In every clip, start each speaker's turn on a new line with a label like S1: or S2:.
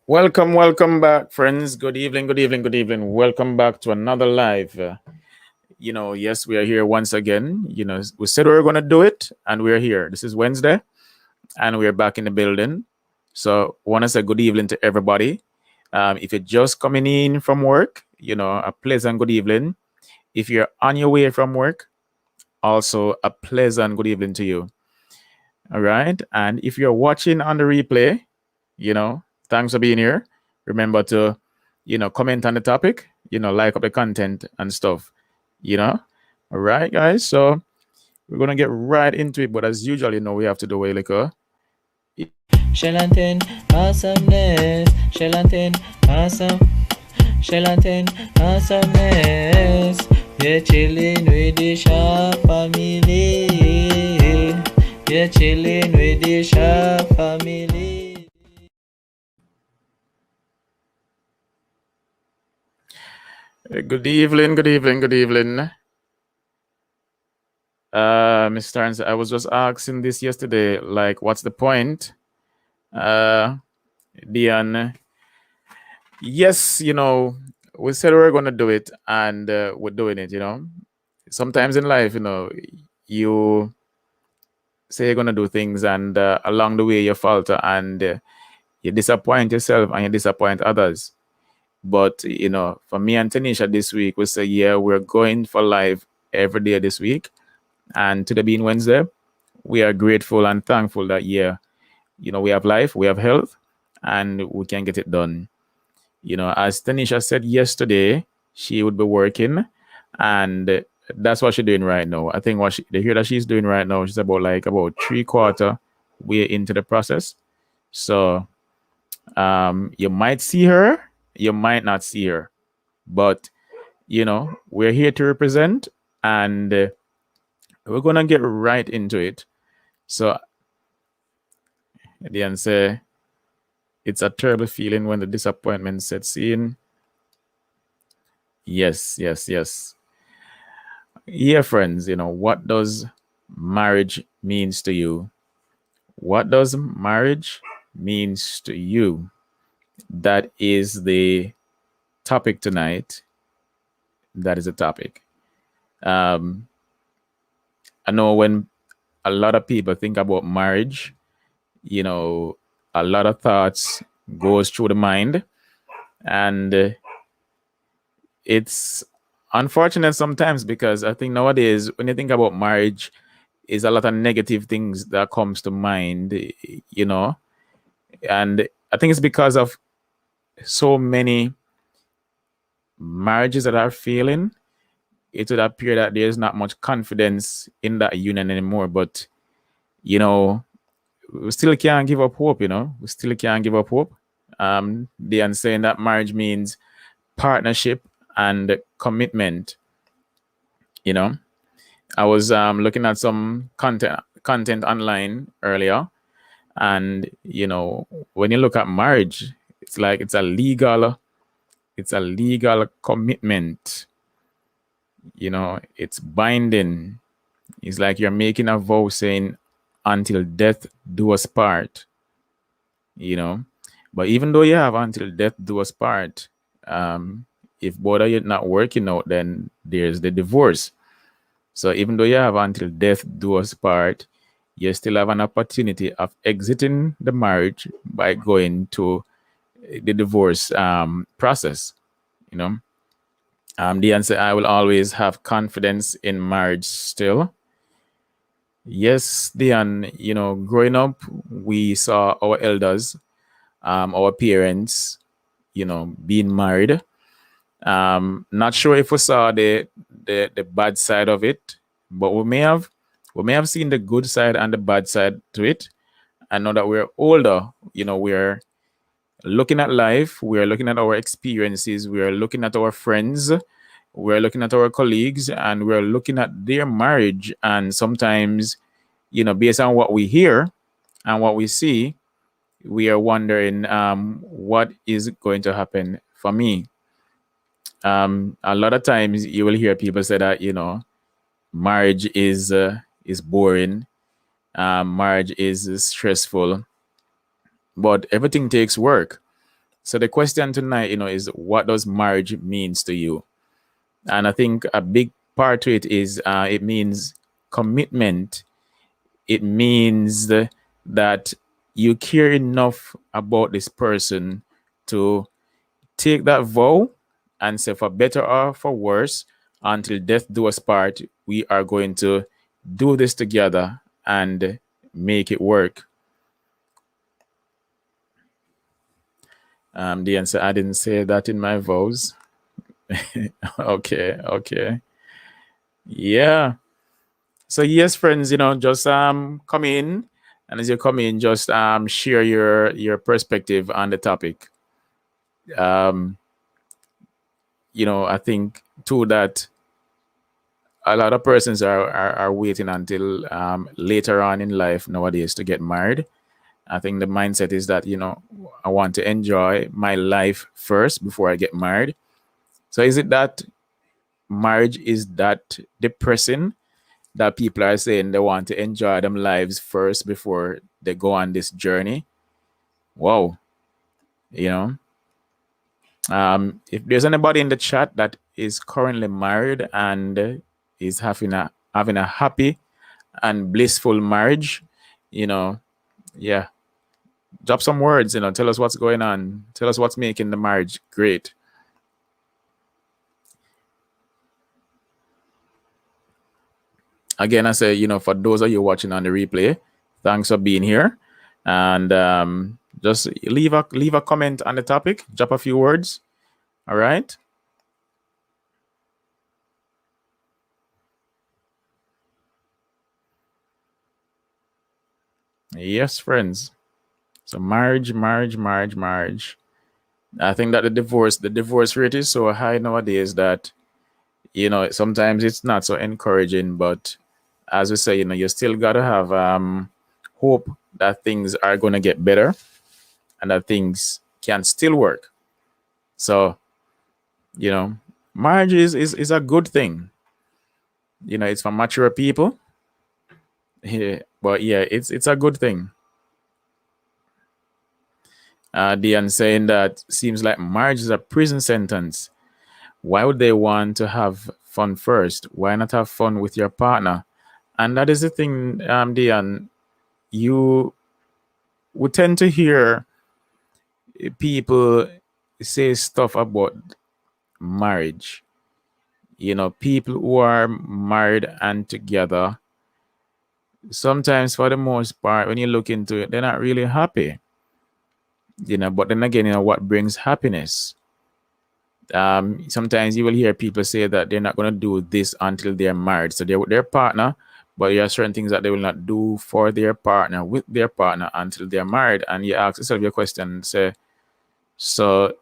S1: Welcome back, friends. Good evening, good evening, good evening. Welcome back to another live. Yes, we are here once again. We said we were going to do it, and we're here. This is Wednesday, and we're back in the building. So, want to say good evening to everybody. If you're just coming in from work, a pleasant good evening. If you're on your way from work, also a pleasant good evening to you. All right. And if you're watching on the replay, thanks for being here. Remember to, comment on the topic, like up the content and stuff, you know. All right, guys. So we're gonna get right into it, but as usual, we have to do a liquor.
S2: Shelantin, awesomeness. Shelantin, awesome. Shelantin, awesomeness. We're chilling with the Shah family. We're chilling with the Shah family.
S1: Good evening, good evening, good evening. Mr. Terrence, I was just asking this yesterday, like, what's the point? Dion, yes, we said we were gonna do it, and we're doing it. Sometimes in life, you say you're gonna do things, and along the way you falter, and you disappoint yourself and you disappoint others. But for me and Tanisha this week, we say, yeah, we're going for live every day this week, and today being Wednesday, we are grateful and thankful that we have life, we have health, and we can get it done. As Tanisha said yesterday, she would be working, and that's what she's doing right now. I think the here that she's doing right now, she's about 3/4 way into the process. So you might see her, you might not see her, but we're here to represent, and we're gonna get right into it. So the answer, it's a terrible feeling when the disappointment sets in. Yes, yes, yes. Yeah, friends, what does marriage means to you? What does marriage means to you? That is the topic tonight. That is the topic. I know when a lot of people think about marriage, a lot of thoughts goes through the mind, and it's unfortunate sometimes because I think nowadays when you think about marriage, is a lot of negative things that comes to mind, and I think it's because of so many marriages that are failing. It would appear that there's not much confidence in that union anymore, but we still can't give up hope. We still can't give up hope. They are saying that marriage means partnership and commitment. I was looking at some content online earlier, and when you look at marriage, it's like it's a legal commitment. It's binding. It's like you're making a vow saying, until death do us part. But even though you have until death do us part, if both of you not working out, then there's the divorce. So even though you have until death do us part, you still have an opportunity of exiting the marriage by going to the divorce process. The answer, I will always have confidence in marriage still. Yes, Dion, growing up, we saw our elders, our parents, being married. Not sure if we saw the bad side of it, but we may have seen the good side and the bad side to it. And now that we're older, we're looking at life, we're looking at our experiences, we're looking at our friends, we're looking at our colleagues, and we're looking at their marriage. And sometimes, based on what we hear and what we see, we are wondering what is going to happen for me. A lot of times you will hear people say that marriage is boring, marriage is stressful, but everything takes work. So the question tonight, is what does marriage means to you? And I think a big part to it is it means commitment. It means that you care enough about this person to take that vow and say, for better or for worse, until death do us part, we are going to do this together and make it work. The answer, I didn't say that in my vows. Okay. Yeah. So yes, friends, just come in, and as you come in, just share your perspective on the topic. Um, I think too that a lot of persons are waiting until later on in life nowadays to get married. I think the mindset is that I want to enjoy my life first before I get married. So is it that marriage is that depressing that people are saying they want to enjoy them lives first before they go on this journey? Wow. You know, if there's anybody in the chat that is currently married and is having a happy and blissful marriage, you know, yeah, drop some words, tell us what's going on, tell us what's making the marriage great. Again, I say, for those of you watching on the replay, thanks for being here. And just leave a comment on the topic, drop a few words. All right. Yes, friends. So marriage. I think that the divorce rate is so high nowadays that sometimes it's not so encouraging. But as we say, you still gotta have hope that things are gonna get better and that things can still work. So marriage is a good thing. It's for mature people. Yeah, but yeah, it's a good thing. Diane saying that seems like marriage is a prison sentence. Why would they want to have fun first? Why not have fun with your partner? And that is the thing, Diane. You would tend to hear people say stuff about marriage. People who are married and together, sometimes for the most part, when you look into it, they're not really happy. But then again, what brings happiness? Sometimes you will hear people say that they're not going to do this until they're married. So they're with their partner, but there are certain things that they will not do for their partner, with their partner, until they're married. And you ask yourself your question, say, so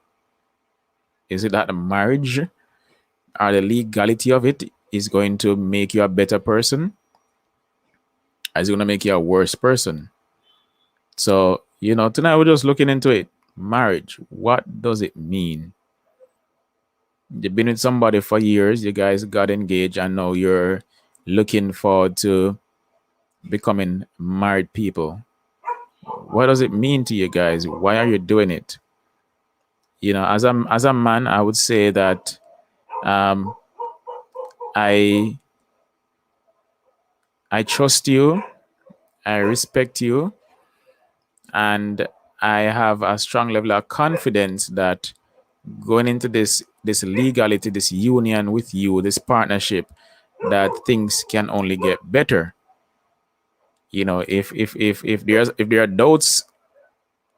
S1: is it that the marriage or the legality of it is going to make you a better person? Or is it going to make you a worse person? So, tonight we're just looking into it. Marriage, what does it mean? You've been with somebody for years, you guys got engaged, and now you're looking forward to becoming married people. What does it mean to you guys? Why are you doing it? As a man, I would say that um, I I trust you, I respect you, and I have a strong level of confidence that going into this legality, this union with you, this partnership, that things can only get better. If there are doubts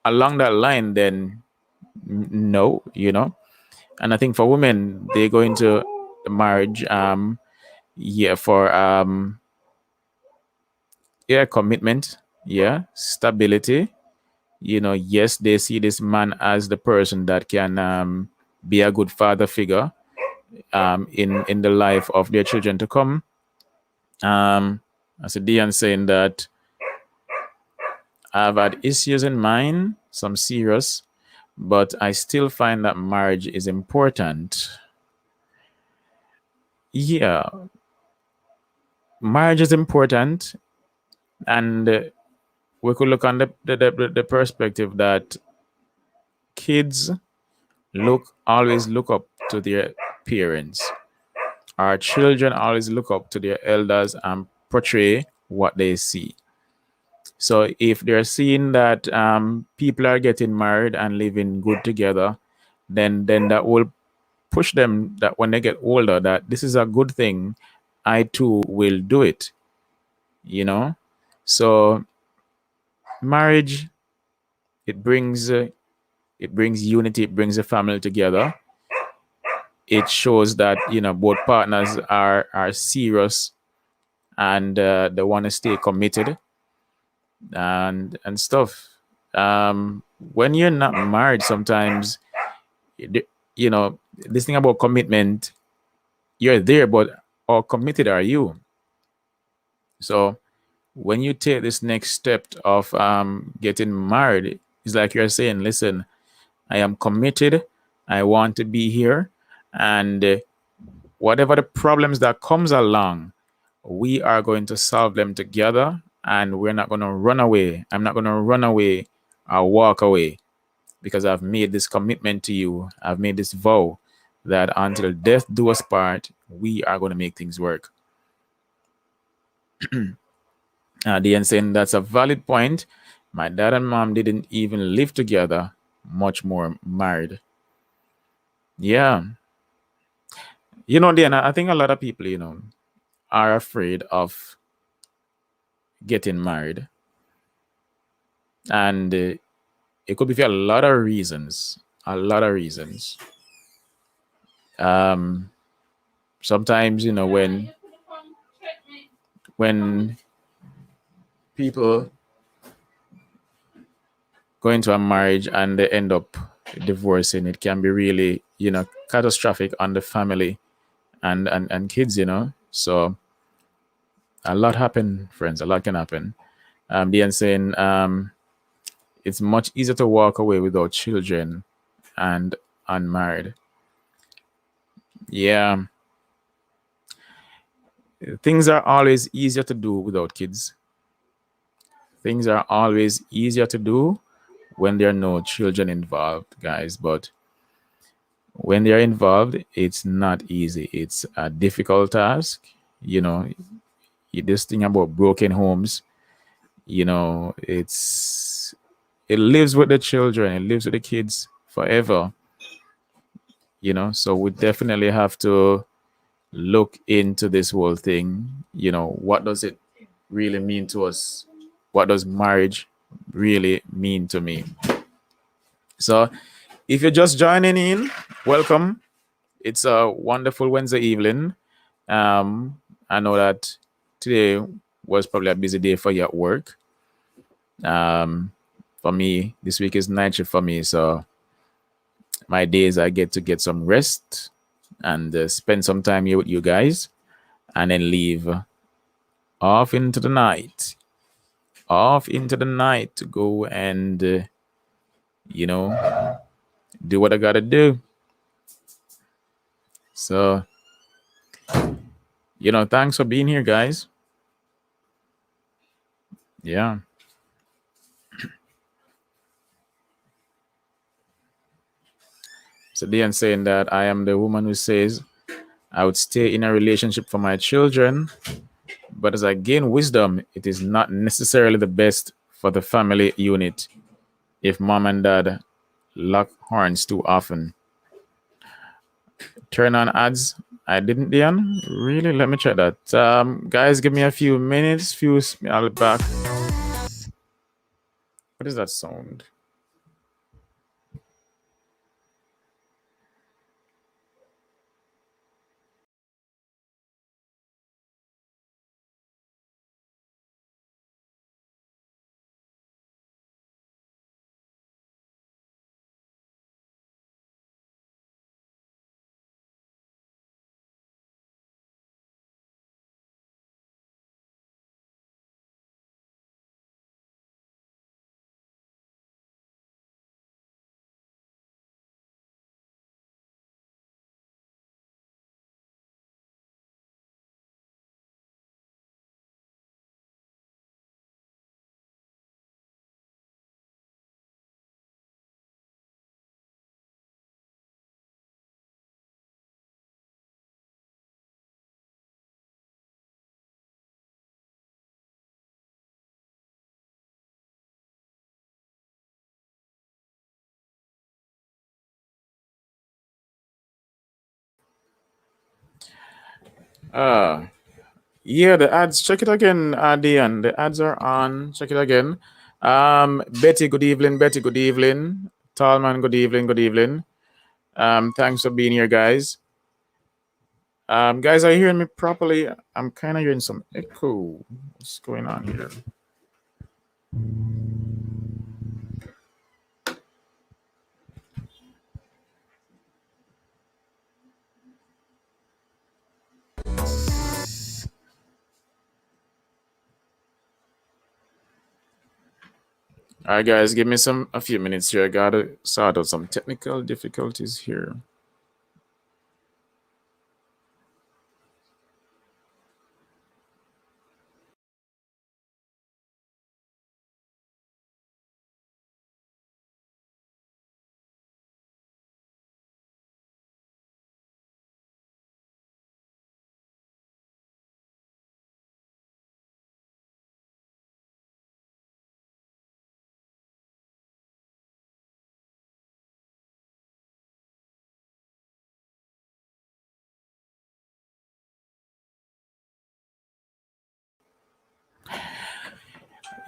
S1: along that line, then no. And I think for women, they go into the marriage yeah, for commitment, yeah, stability. Yes, they see this man as the person that can be a good father figure in the life of their children to come. As Dion saying that I've had issues in mine, some serious, but I still find that marriage is important. Yeah, marriage is important, and we could look on the perspective that kids always look up to their parents. Our children always look up to their elders and portray what they see. So if they're seeing that people are getting married and living good together, then that will push them that when they get older, that this is a good thing. I too will do it. You know, so marriage, it brings unity, it brings a family together. It shows that both partners are serious and they want to stay committed and stuff. When you're not married, sometimes this thing about commitment, you're there, but how committed are you? So when you take this next step of getting married, it's like you're saying, listen, I am committed. I want to be here, and whatever the problems that comes along, we are going to solve them together, and we're not going to run away. I'm not going to run away or walk away because I've made this commitment to you. I've made this vow that until death do us part, we are going to make things work. The saying that's a valid point. My dad and mom didn't even live together, much more married. Yeah. Diana, I think a lot of people, are afraid of getting married. And it could be for a lot of reasons. A lot of reasons. Sometimes, when people go into a marriage and they end up divorcing, it can be really, catastrophic on the family and kids, So a lot happen, friends. A lot can happen. Diane saying it's much easier to walk away without children and unmarried. Yeah. Things are always easier to do without kids. Things are always easier to do when there are no children involved, guys. But when they're involved, it's not easy. It's a difficult task. This thing about broken homes, it lives with the children, it lives with the kids forever. So we definitely have to look into this whole thing. What does it really mean to us? What does marriage really mean to me? So if you're just joining in, welcome. It's a wonderful Wednesday evening. I know that today was probably a busy day for you at work. For me, this week is night shift for me, so my days I get to get some rest and spend some time here with you guys, and then leave off into the night, to go and do what I gotta do. So thanks for being here, guys. Yeah. So Diane saying that I am the woman who says I would stay in a relationship for my children, but as I gain wisdom, it is not necessarily the best for the family unit if mom and dad lock horns too often. Turn on ads. I didn't, Diane. Really? Let me check that. Guys, give me a few minutes. I'll be back. What is that sound? Uh yeah, the ads. Check it again, Dian. The ads are on. Check it again. Betty, good evening. Betty, good evening. Tallman, good evening. Good evening. Thanks for being here, guys. Guys, are you hearing me properly? I'm kind of hearing some echo. What's going on here? All right, guys, give me a few minutes here. I gotta sort out some technical difficulties here.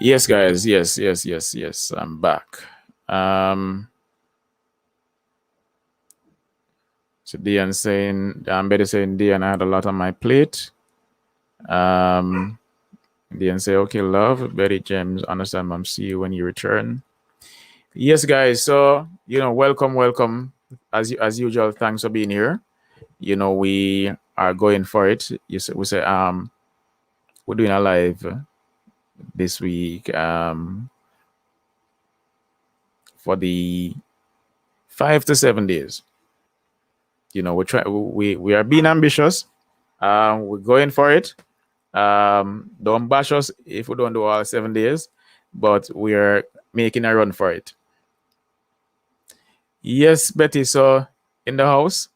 S1: Yes, guys. Yes, yes, yes, yes. I'm back. Um, so Dian saying, I'm better saying, Dian, I had a lot on my plate. Dian say, okay, love. Betty James, understand, mom. See you when you return. Yes, guys. So, welcome, welcome. As usual, thanks for being here. We are going for it. We say, we're doing a live this week for the 5 to 7 days. We are being ambitious. We're going for it. Don't bash us if we don't do all 7 days, but we are making a run for it. Yes, Betty. So in the house,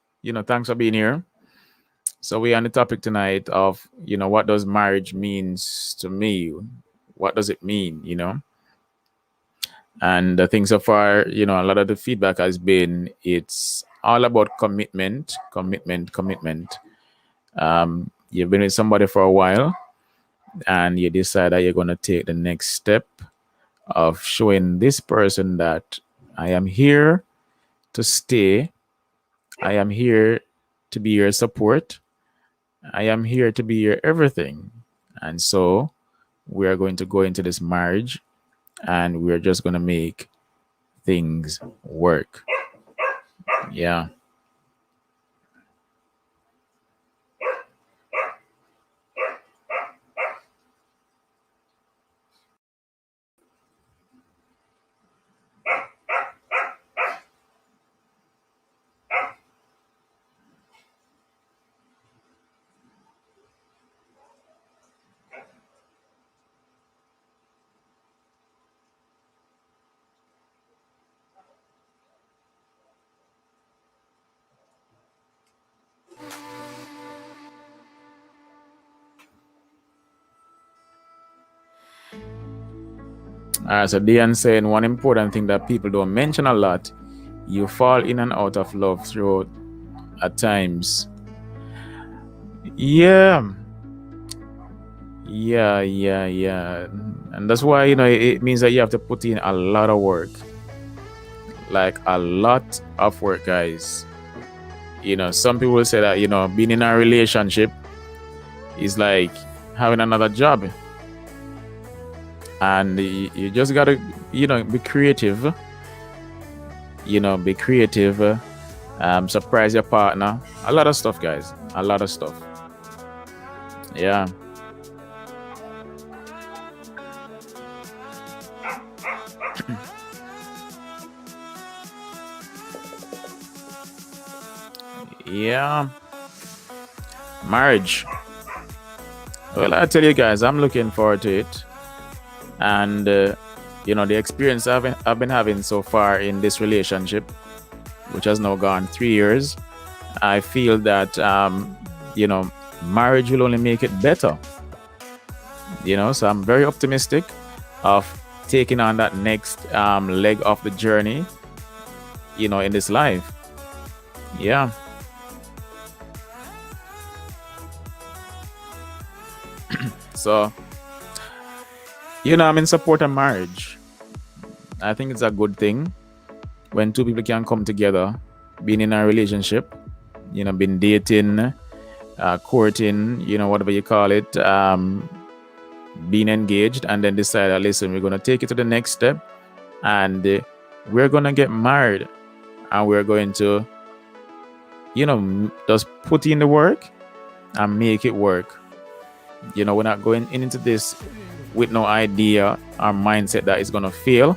S1: thanks for being here. So we're on the topic tonight of, what does marriage means to me? What does it mean? And the thing so far, a lot of the feedback has been it's all about commitment, commitment, commitment. You've been with somebody for a while and you decide that you're going to take the next step of showing this person that I am here to stay. I am here to be your support. I am here to be your everything. And so we are going to go into this marriage and we're just going to make things work. Yeah. So Diane saying one important thing that people don't mention a lot, you fall in and out of love through at times. Yeah. Yeah. And that's why, it means that you have to put in a lot of work. Like a lot of work, guys. Some people say that, being in a relationship is like having another job. And you just gotta, be creative. Be creative. Surprise your partner. A lot of stuff, guys. A lot of stuff. Yeah. Yeah. Marriage. Well, I tell you guys, I'm looking forward to it. And the experience I've been having so far in this relationship, which has now gone 3 years, I feel that marriage will only make it better. So I'm very optimistic of taking on that next leg of the journey, in this life. Yeah. So, I'm in support of marriage. I think it's a good thing when two people can come together, being in a relationship, been dating, courting, whatever you call it, being engaged, and then decide, listen, we're going to take it to the next step, and we're going to get married, and we're going to, just put in the work and make it work. We're not going into this with no idea or mindset that it's going to fail,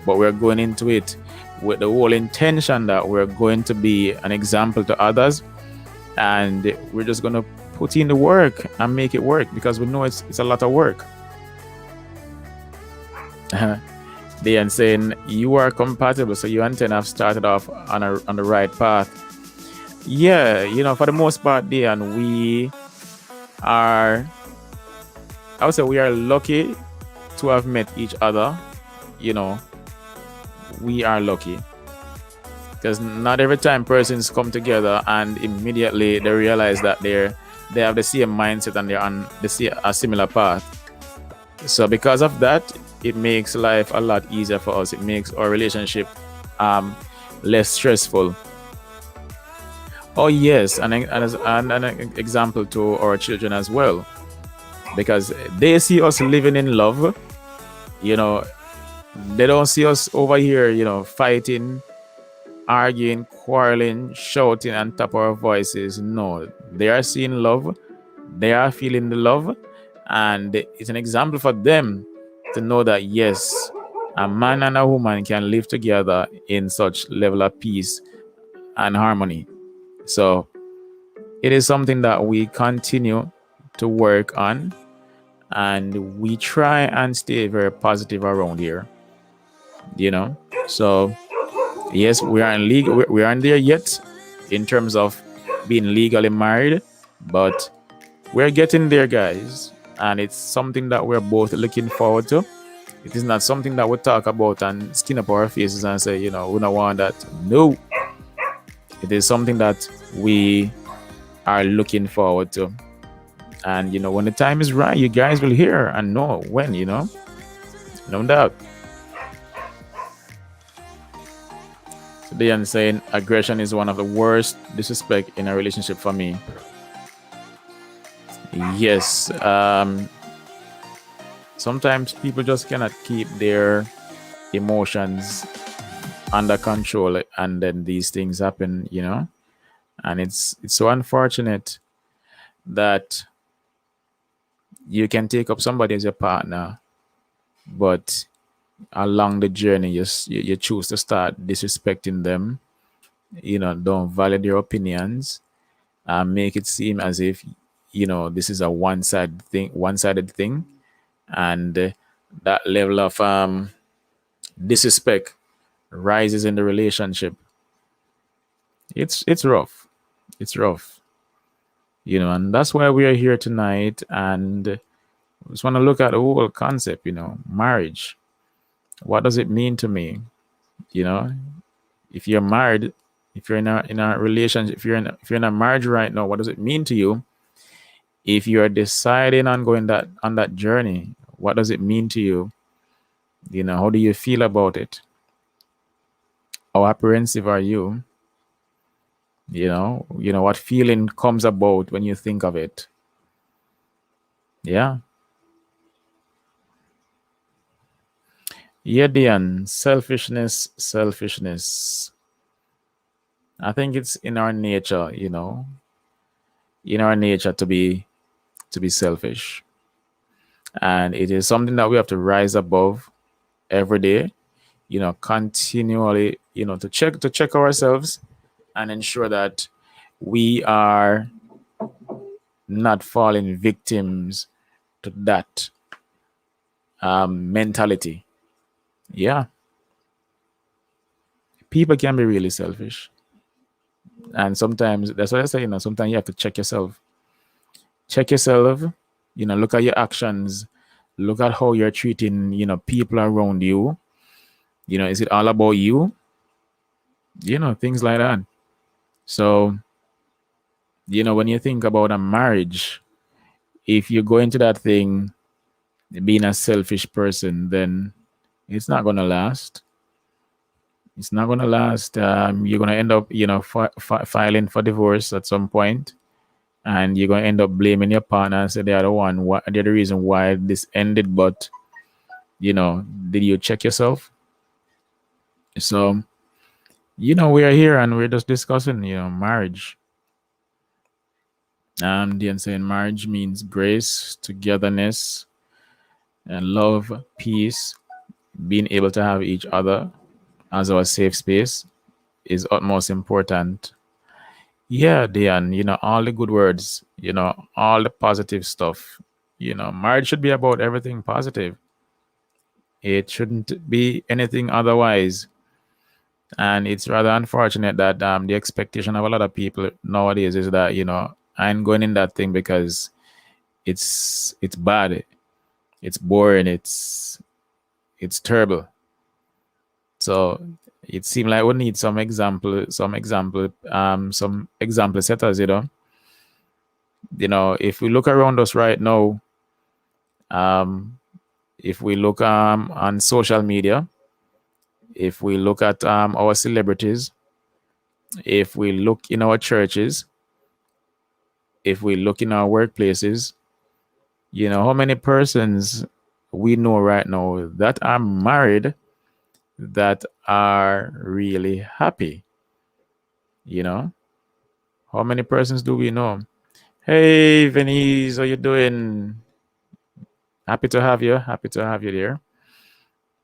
S1: but we're going into it with the whole intention that we're going to be an example to others, and we're just going to put in the work and make it work, because we know it's a lot of work. They saying you are compatible, so you and Ten have started off on the right path. Yeah, for the most part, and we are, I would say, we are lucky to have met each other. We are lucky, because not every time persons come together and immediately they realize that they have the same mindset and they're on a similar path. So because of that, it makes life a lot easier for us. It makes our relationship less stressful. Oh yes, and an example to our children as well, because they see us living in love. They don't see us over here, fighting, arguing, quarreling, shouting on top of our voices. No, they are seeing love, they are feeling the love, and it's an example for them to know that yes, a man and a woman can live together in such level of peace and harmony. So it is something that we continue to work on, and we try and stay very positive around here. So yes, we aren't legal. We aren't there yet in terms of being legally married, but we're getting there, guys, and it's something that we're both looking forward to. It is not something that we talk about and skin up our faces and say, we don't want that. No, it is something that we are looking forward to, and when the time is right, you guys will hear and know when. No doubt. Today I'm saying aggression is one of the worst disrespect in a relationship for me. Yes, sometimes people just cannot keep their emotions under control, and then these things happen, and it's so unfortunate that you can take up somebody as your partner, but along the journey you choose to start disrespecting them, don't value their opinions, and make it seem as if this is a one-sided thing, and that level of disrespect rises in the relationship. It's rough. It's rough. And that's why we are here tonight, and we just want to look at the whole concept, marriage. What does it mean to me? If you're married, if you're in a relationship, if you're in a marriage right now, what does it mean to you? If you are deciding on going on that journey, what does it mean to you? How do you feel about it? How apprehensive are you? What feeling comes about when you think of it? Yeah. Yeah, Dian, selfishness. I think it's in our nature, in our nature to be selfish. And it is something that we have to rise above every day, continually, to check ourselves and ensure that we are not falling victims to that mentality. Yeah. People can be really selfish. And sometimes that's what I say, sometimes you have to check yourself. Check yourself, look at your actions, look at how you're treating, people around you. Is it all about you? Things like that. So, when you think about a marriage, if you go into that thing being a selfish person, then it's not gonna last. It's not gonna last. You're gonna end up, filing for divorce at some point, and you're gonna end up blaming your partner and say they are the one. They're the reason why this ended. But did you check yourself? So we are here and we're just discussing, marriage. Then saying marriage means grace, togetherness, and love, peace, being able to have each other as our safe space is utmost important. Yeah, Diane, all the good words, all the positive stuff. Marriage should be about everything positive. It shouldn't be anything otherwise. And it's rather unfortunate that the expectation of a lot of people nowadays is that, I'm going in that thing because it's bad, it's boring, it's terrible. So it seemed like we need some example setters, if we look around us right now, if we look on social media, if we look at our celebrities, if we look in our churches, if we look in our workplaces, how many persons we know right now that are married that are really happy? How many persons do we know? Hey, Venice, how you doing? Happy to have you. Happy to have you there.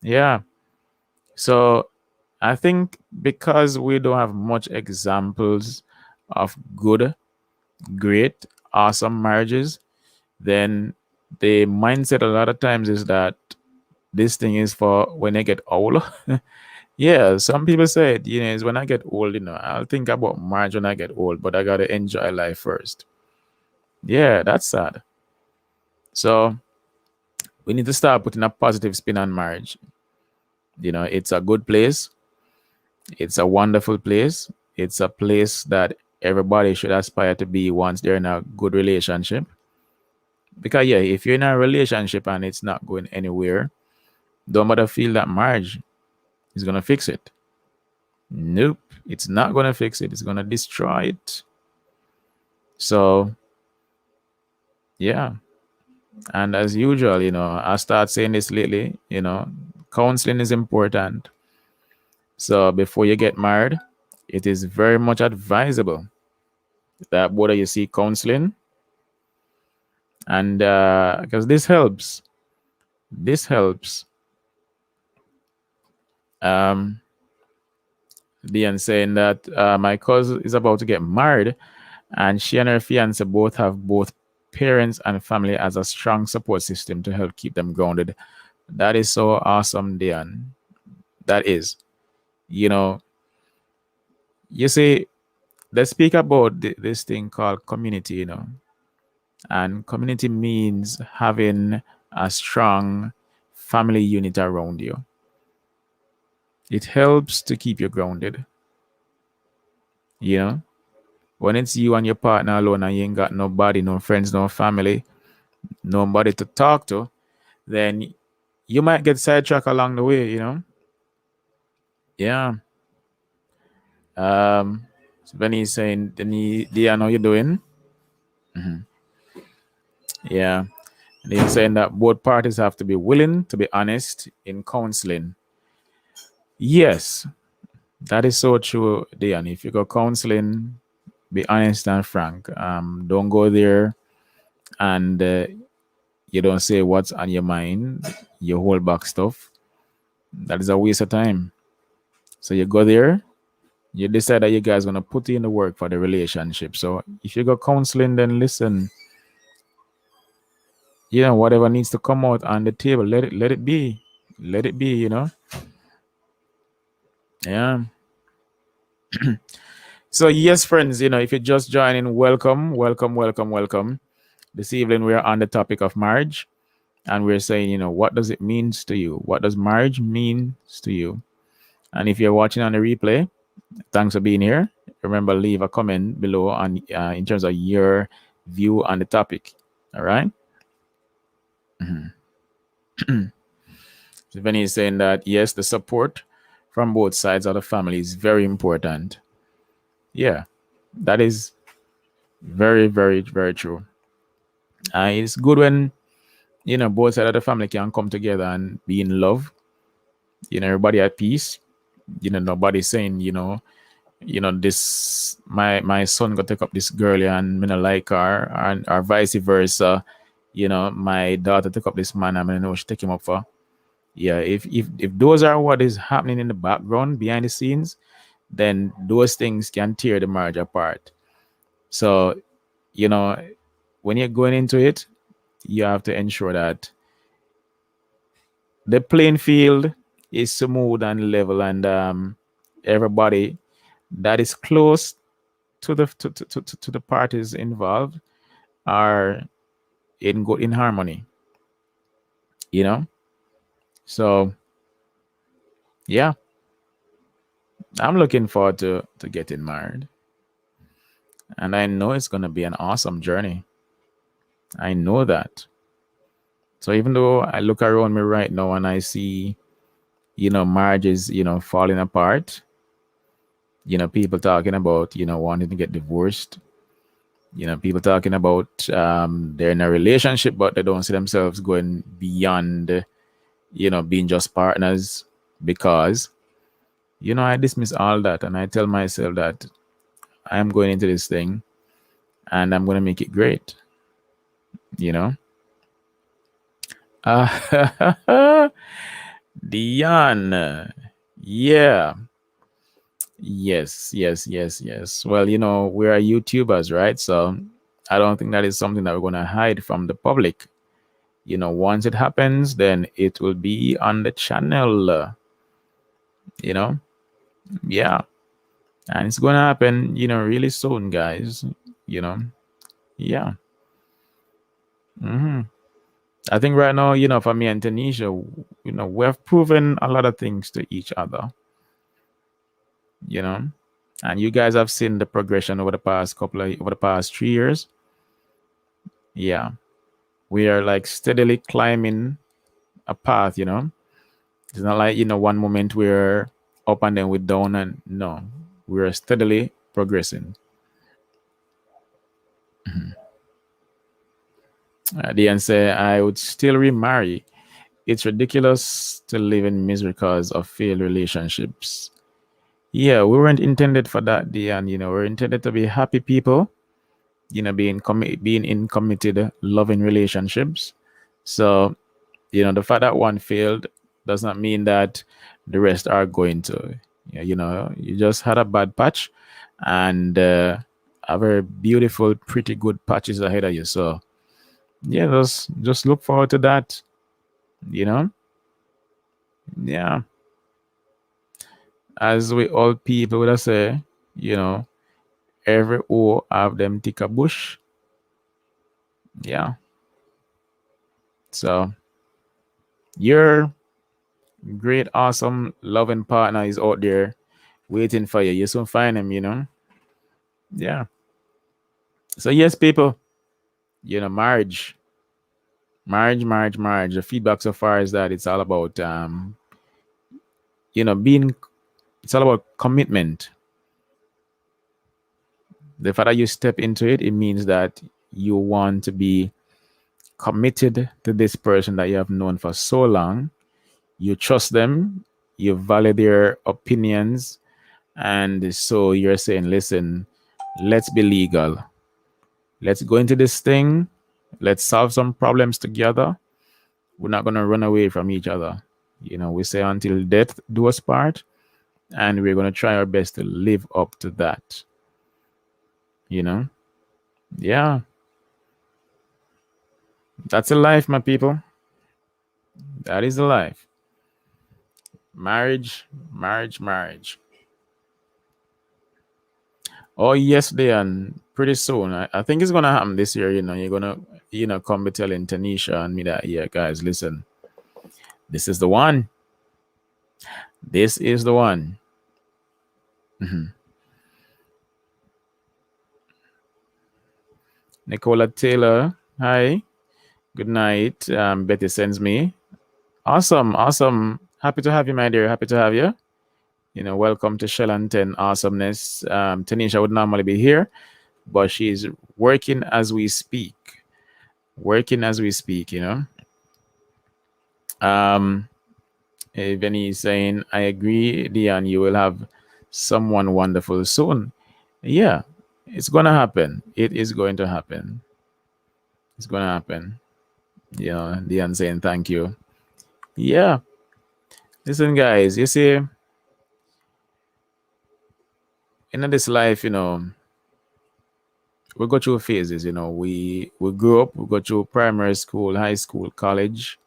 S1: Yeah. So I think because we don't have much examples of good, great, awesome marriages, then the mindset a lot of times is that this thing is for when I get old. Yeah, some people say it, is when I get old, I'll think about marriage when I get old, but I gotta enjoy life first. Yeah, that's sad. So we need to start putting a positive spin on marriage. It's a good place. It's a wonderful place. It's a place that everybody should aspire to be once they're in a good relationship. Because yeah, if you're in a relationship and it's not going anywhere, don't bother feel that marriage is gonna fix it. Nope, it's not gonna fix it. It's gonna destroy it. So yeah. And as usual, I start saying this lately, counseling is important. So before you get married, it is very much advisable that both of you seek counseling. And because this helps. This helps. Diane saying that my cousin is about to get married, and she and her fiance both have both parents and family as a strong support system to help keep them grounded. That is so awesome, Diane. That is. You see, let's speak about this thing called community, and community means having a strong family unit around you. It helps to keep you grounded. When it's you and your partner alone and you ain't got nobody, no friends, no family, nobody to talk to, then you might get sidetracked along the way, Yeah. So Benny's saying, Diane, how you doing? Yeah. And he's saying that both parties have to be willing to be honest in counseling. Yes, that is so true, Diane. If you go counseling, be honest and frank. Don't go there and you don't say what's on your mind. You hold back stuff. That is a waste of time. So you go there, you decide that you guys gonna put in the work for the relationship. So if you go counseling, then listen. Whatever needs to come out on the table, let it be. Let it be, Yeah. So yes, friends, if you're just joining, welcome, welcome, welcome, welcome. This evening we're on the topic of marriage, and we're saying, what does it mean to you? What does marriage mean to you? And if you're watching on the replay, thanks for being here. Remember, leave a comment below on in terms of your view on the topic. All right. So Vinny is saying that yes, the support from both sides of the family is very important. Yeah, that is very, very, very true. It's good when both sides of the family can come together and be in love. Everybody at peace. Nobody saying this my son go take up this girl and me not like her, and or vice versa. My daughter took up this man and I know she take him up for. Yeah, if those are what is happening in the background behind the scenes, then those things can tear the marriage apart. So, you know, when you're going into it, you have to ensure that the playing field is smooth and level, and everybody that is close to the parties involved are in harmony. You know, so yeah, I'm looking forward to getting married, and I know it's gonna be an awesome journey. I know that. So even though I look around me right now and I see, marriages, falling apart, people talking about, wanting to get divorced, people talking about they're in a relationship, but they don't see themselves going beyond, being just partners because, I dismiss all that and I tell myself that I am going into this thing and I'm going to make it great, you know? Dion. Yeah. Yes, yes, yes, yes. Well, we are YouTubers, right? So I don't think that is something that we're going to hide from the public. Once it happens, then it will be on the channel, you know? Yeah. And it's going to happen, really soon, guys. You know? Yeah. I think right now, for me and Tanisha, we have proven a lot of things to each other, you know? And you guys have seen the progression over the past 3 years. Yeah. We are like steadily climbing a path, It's not like, one moment we're up and then we're down, and no, we're steadily progressing. The answer, I would still remarry. It's ridiculous to live in misery because of failed relationships. Yeah, we weren't intended for that, Diane. We're intended to be happy people, being in committed, loving relationships. So, the fact that one failed does not mean that the rest are going to. You just had a bad patch, and a very beautiful, pretty good patches ahead of you. So, yeah, just look forward to that. You know, yeah. As we all people would say, every O have them tick a bush. Yeah. So your great, awesome, loving partner is out there waiting for you. You soon find him. Yeah. So yes, people, marriage. Marriage, marriage, marriage. The feedback so far is that it's all about being it's all about commitment. The fact that you step into it, it means that you want to be committed to this person that you have known for so long. You trust them, you value their opinions, and so you're saying, listen, let's be legal. Let's go into this thing. Let's solve some problems together. We're not going to run away from each other. We say until death do us part, and we're going to try our best to live up to that. Yeah. That's a life, my people. That is a life. Marriage, marriage, marriage. Oh, yes, and pretty soon. I think it's gonna happen this year. You're gonna, come be telling Tanisha and me that, yeah, guys, listen, this is the one. This is the one. Nicola Taylor, hi. Good night. Betty sends me. Awesome, awesome. Happy to have you, my dear. Happy to have you. Welcome to Shell and 10 Awesomeness. Tanisha would normally be here, but she's working as we speak. Working as we speak. Um, Vinny is saying, I agree, Dion, you will have someone wonderful soon. Yeah, it's going to happen. It is going to happen. It's going to happen. Dion saying thank you. Yeah. Listen, guys, you see, in this life, we go through phases. We grew up, we go through primary school, high school, college,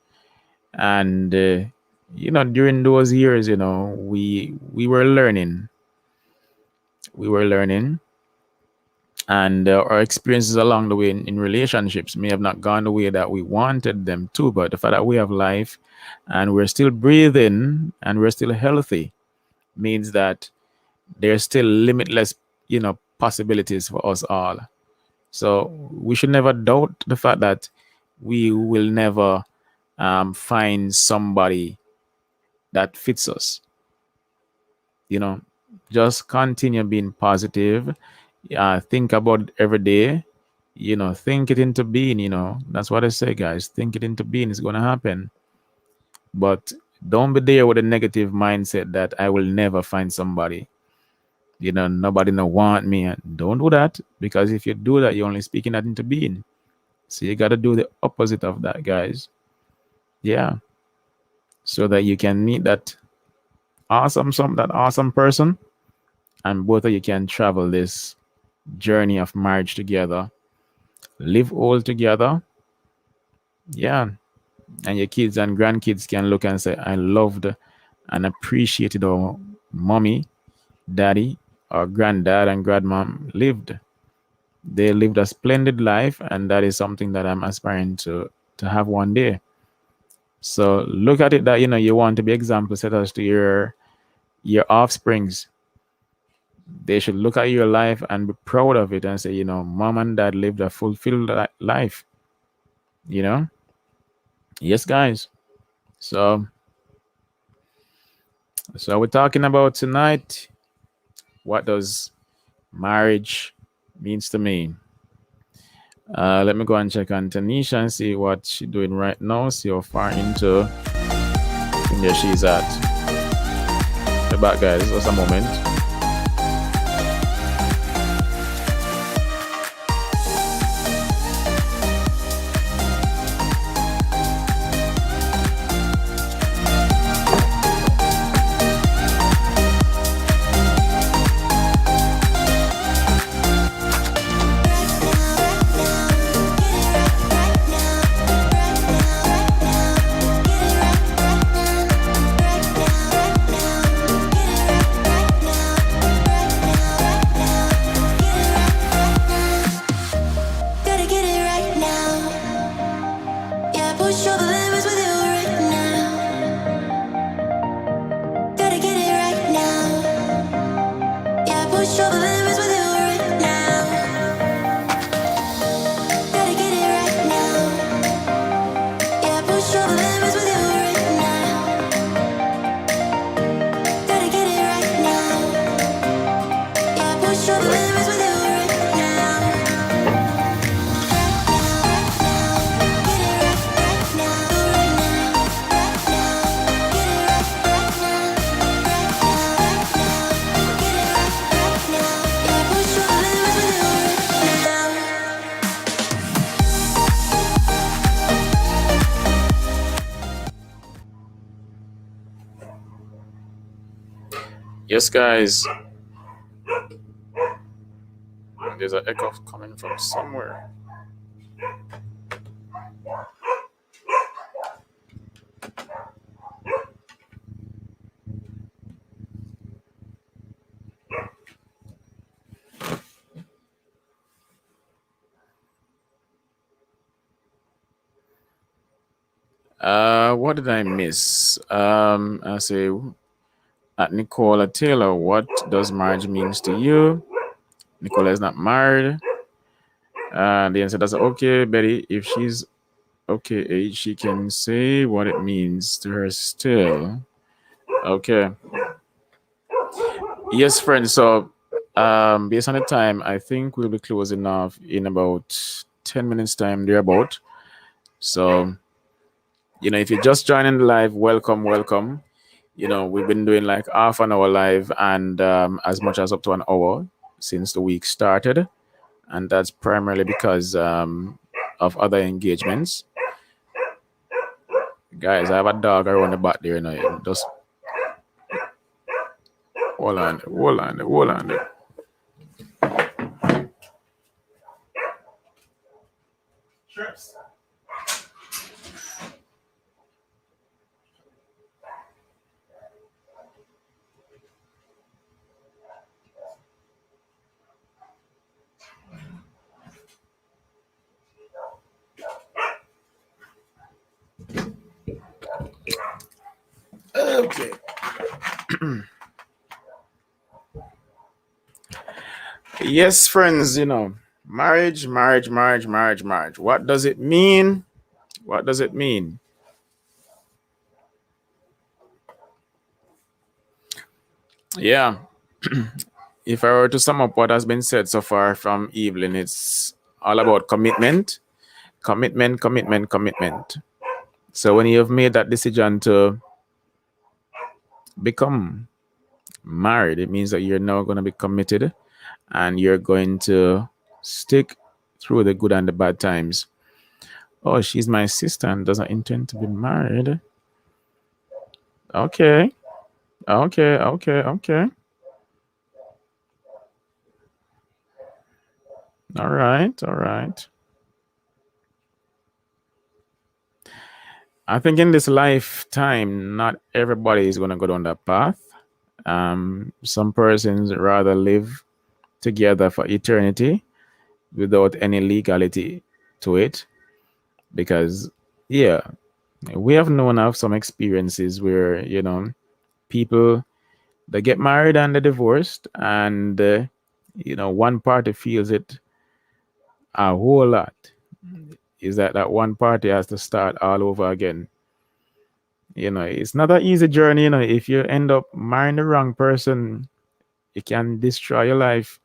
S1: and during those years, we were learning. We were learning, and our experiences along the way in relationships may have not gone the way that we wanted them to, but the fact that we have life and we're still breathing and we're still healthy means that there's still limitless, possibilities for us all. So we should never doubt the fact that we will never find somebody that fits us. Just continue being positive. Think about it every day. Think it into being. That's what I say, guys. Think it into being. It's gonna happen. But don't be there with a negative mindset that I will never find somebody. Nobody no want me. Don't do that, because if you do that, you're only speaking that into being. So you got to do the opposite of that, guys. Yeah. So that you can meet that awesome person, and both of you can travel this journey of marriage together, live all together. Yeah. And your kids and grandkids can look and say, I loved and appreciated our mommy, daddy, our granddad and grandmom lived. They lived a splendid life, and that is something that I'm aspiring to have one day. So look at it that you want to be example setters to your offsprings. They should look at your life and be proud of it and say, mom and dad lived a fulfilled life. Yes, guys. So we're talking about tonight, what does marriage means to me. Let me go and check on Tanisha and see what she's doing right now. See how far into there she's at. Be back, guys. Just a moment. Yes, guys. There's an echo coming from somewhere. What did I miss? I say at Nicola Taylor, what does marriage means to you? Nicola is not married. The answer does okay, Betty. If she's Okay, age. She can say what it means to her still. Okay. Yes, friends. So, based on the time, I think we'll be closing off in about 10 minutes time, thereabout. So, if you're just joining the live, welcome, welcome. We've been doing like half an hour live and as much as up to an hour since the week started, and that's primarily because of other engagements. Guys, I have a dog around the back there. Just hold on, hold on, hold on. Okay. Yes, friends, marriage, marriage, marriage, marriage, marriage. What does it mean? What does it mean? Yeah. If I were to sum up what has been said so far from Evelyn, it's all about commitment, commitment, commitment, commitment. So when you have made that decision to become married, it means that you're now going to be committed and you're going to stick through the good and the bad times. Oh, she's my sister and doesn't intend to be married. Okay, okay, okay, okay. All right, all right. I think in this lifetime, not everybody is going to go down that path. Some persons rather live together for eternity without any legality to it because, yeah, we have known of some experiences where, people they get married and they're divorced, and, one party feels it a whole lot. Is that one party has to start all over again. It's not an easy journey. If you end up marrying the wrong person, it can destroy your life.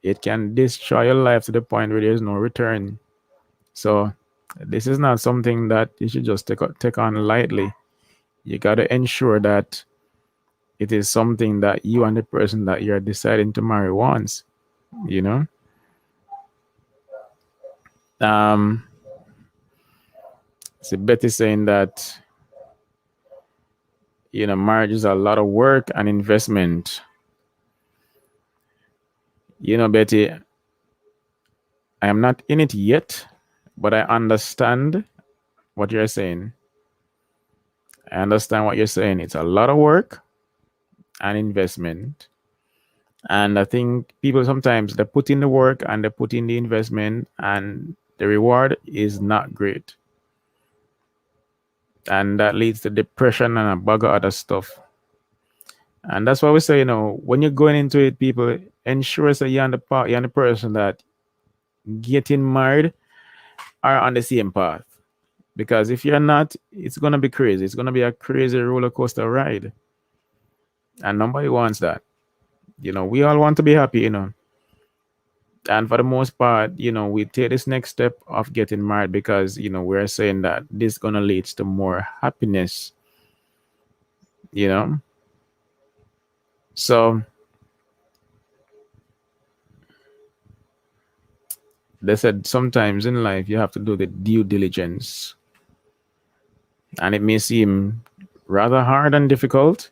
S1: It can destroy your life to the point where there's no return. So this is not something that you should just take on lightly. You got to ensure that it is something that you and the person that you're deciding to marry wants. You know. Um, so Betty saying that marriage is a lot of work and investment. Betty, I am not in it yet, but I understand what you're saying. I understand what you're saying. It's a lot of work and investment. And I think people sometimes they put in the work and they put in the investment and the reward is not great. And that leads to depression and a bag of other stuff. And that's why we say, when you're going into it, people ensure that you're the person that getting married are on the same path. Because if you're not, it's gonna be crazy. It's gonna be a crazy roller coaster ride. And nobody wants that. We all want to be happy. And for the most part, we take this next step of getting married because we're saying that this is gonna lead to more happiness. You know. So they said sometimes in life you have to do the due diligence. And it may seem rather hard and difficult.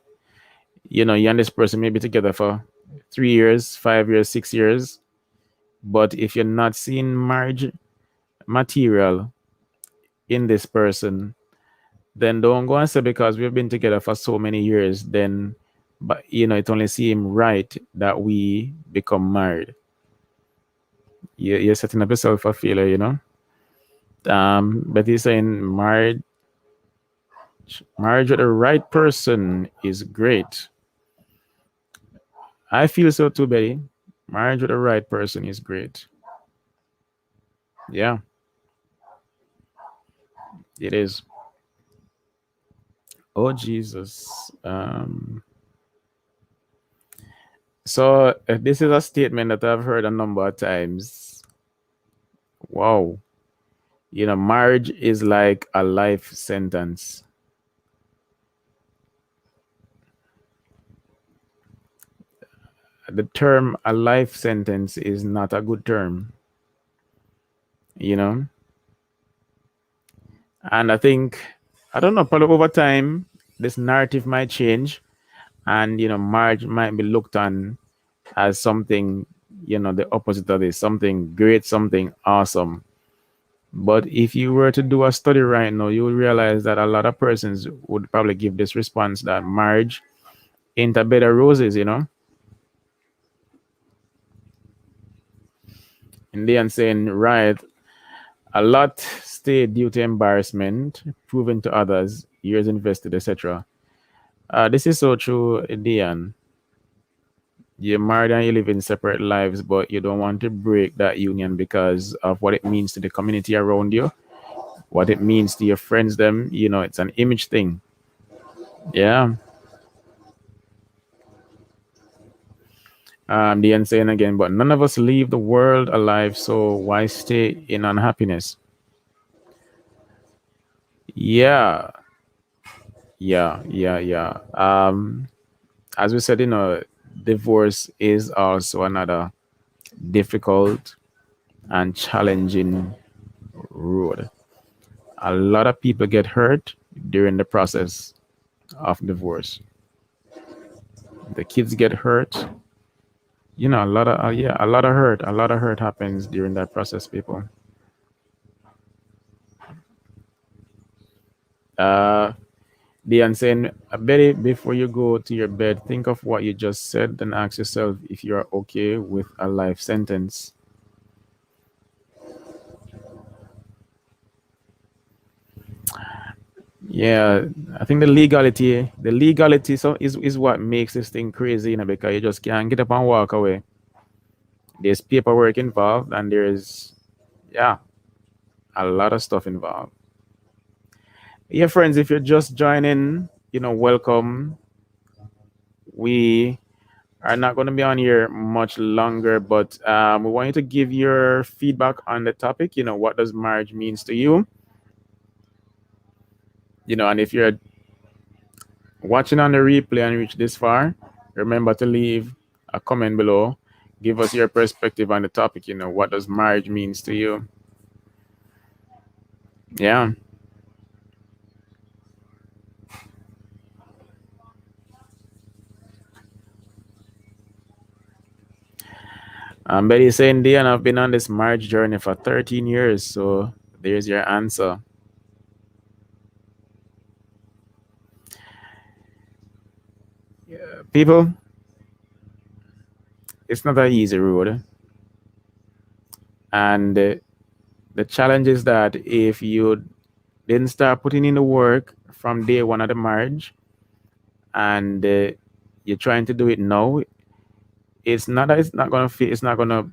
S1: You and this person may be together for 3 years, 5 years, 6 years. But if you're not seeing marriage material in this person, then don't go and say because we've been together for so many years, then but it only seems right that we become married. You're setting up yourself for failure. But he's saying marriage with the right person is great. I feel so too, Betty. Marriage with the right person is great. Yeah. It is. Oh Jesus. So this is a statement that I've heard a number of times. Wow. Marriage is like a life sentence. The term a life sentence is not a good term, you know? And I think, I don't know, probably over time, this narrative might change and, marriage might be looked on as something, the opposite of this, something great, something awesome. But if you were to do a study right now, you would realize that a lot of persons would probably give this response that marriage ain't a bed of roses. And they are saying, right, a lot stay due to embarrassment, proven to others, years invested, etc. This is so true, Dian. You're married and you live in separate lives, but you don't want to break that union because of what it means to the community around you, what it means to your friends, them. It's an image thing. Yeah. Dian saying again, but none of us leave the world alive, so why stay in unhappiness? Yeah. Yeah. As we said, divorce is also another difficult and challenging road. A lot of people get hurt during the process of divorce. The kids get hurt. A lot of yeah, a lot of hurt happens during that process, people. Uh, Diane saying, Betty, before you go to your bed, think of what you just said, then ask yourself if you are okay with a life sentence. Yeah, I think the legality is what makes this thing crazy, because you just can't get up and walk away. There's paperwork involved, and there's, yeah, a lot of stuff involved. Yeah, friends, if you're just joining, welcome. We are not going to be on here much longer, but we want you to give your feedback on the topic. What does marriage means to you? And if you're watching on the replay and reach this far, remember to leave a comment below. Give us your perspective on the topic. What does marriage means to you? Yeah. Betty saying, Dion, I've been on this marriage journey for 13 years. So there's your answer. People, it's not an easy road. And the challenge is that if you didn't start putting in the work from day one of the marriage and you're trying to do it now, it's not that it's not gonna fit, it's not gonna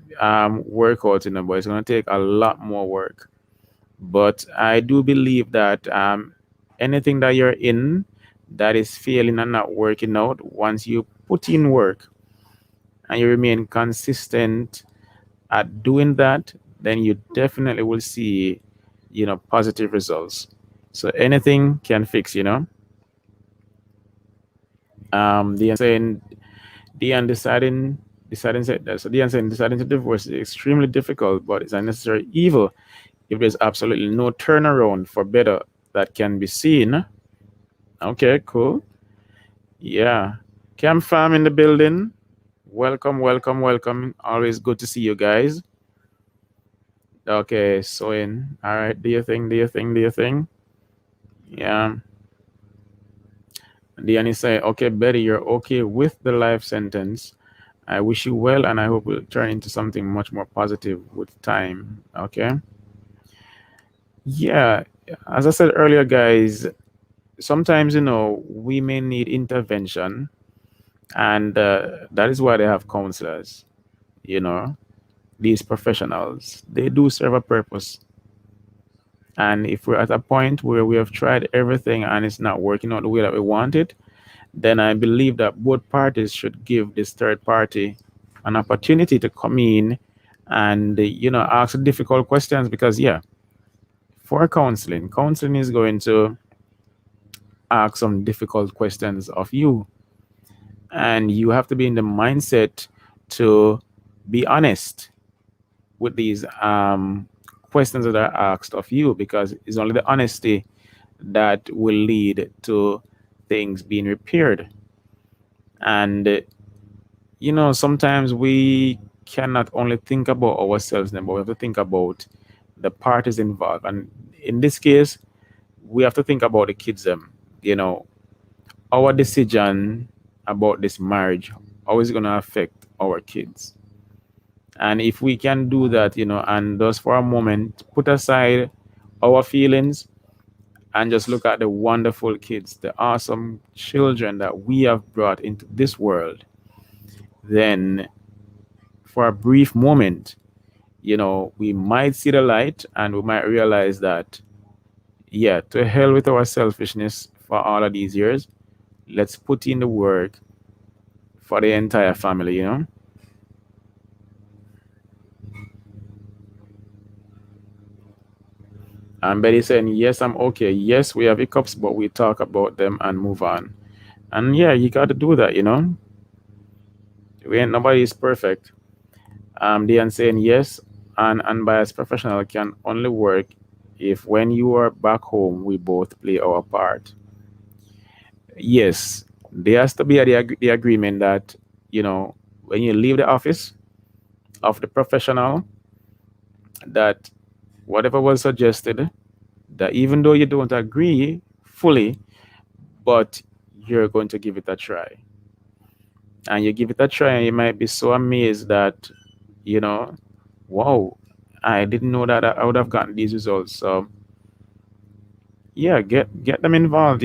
S1: work out, but it's gonna take a lot more work. But I do believe that anything that you're in that is failing and not working out, once you put in work and you remain consistent at doing that, then you definitely will see, positive results. So anything can fix. The saying, Dion deciding to divorce is extremely difficult, but it's a necessary evil if there's absolutely no turnaround for better that can be seen. Okay, cool. Yeah. Camp Farm in the building. Welcome. Always good to see you guys. Okay, so in. All right, do your thing. Yeah. Diane say, okay, Betty, you're okay with the life sentence. I wish you well, and I hope it will turn into something much more positive with time. Okay. Yeah. As I said earlier, guys, sometimes, we may need intervention, and that is why they have counselors. These professionals, they do serve a purpose. And if we're at a point where we have tried everything and it's not working out the way that we want it, then I believe that both parties should give this third party an opportunity to come in and ask difficult questions. Because yeah, for counseling is going to ask some difficult questions of you, and you have to be in the mindset to be honest with these questions that are asked of you, because it's only the honesty that will lead to things being repaired. And sometimes we cannot only think about ourselves, but we have to think about the parties involved. And in this case, we have to think about the kids. You know, our decision about this marriage, how is it going to affect our kids? And if we can do that, and just for a moment put aside our feelings and just look at the wonderful kids, the awesome children that we have brought into this world, then for a brief moment, we might see the light and we might realize that, yeah, to hell with our selfishness for all of these years. Let's put in the work for the entire family. And Betty saying, yes, I'm okay. Yes, we have hiccups, but we talk about them and move on. And yeah, you got to do that. We ain't nobody is perfect. Diane saying, yes, an unbiased professional can only work if when you are back home, we both play our part. Yes, there has to be the agreement that, when you leave the office of the professional, that whatever was suggested, that even though you don't agree fully, but you're going to give it a try. And you give it a try, and you might be so amazed that, you know, wow, I didn't know that I would have gotten these results. So yeah, get them involved.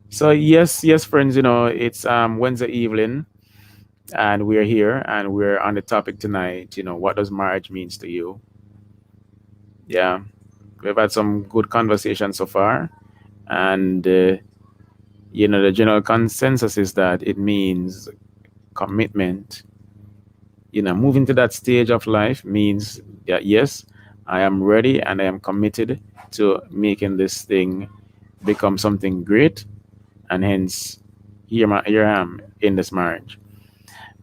S1: So yes, friends, it's Wednesday evening and we're here and we're on the topic tonight, what does marriage means to you? Yeah. We've had some good conversation so far, and the general consensus is that it means commitment. Moving to that stage of life means that yes, I am ready and I am committed to making this thing become something great, and hence here I am in this marriage.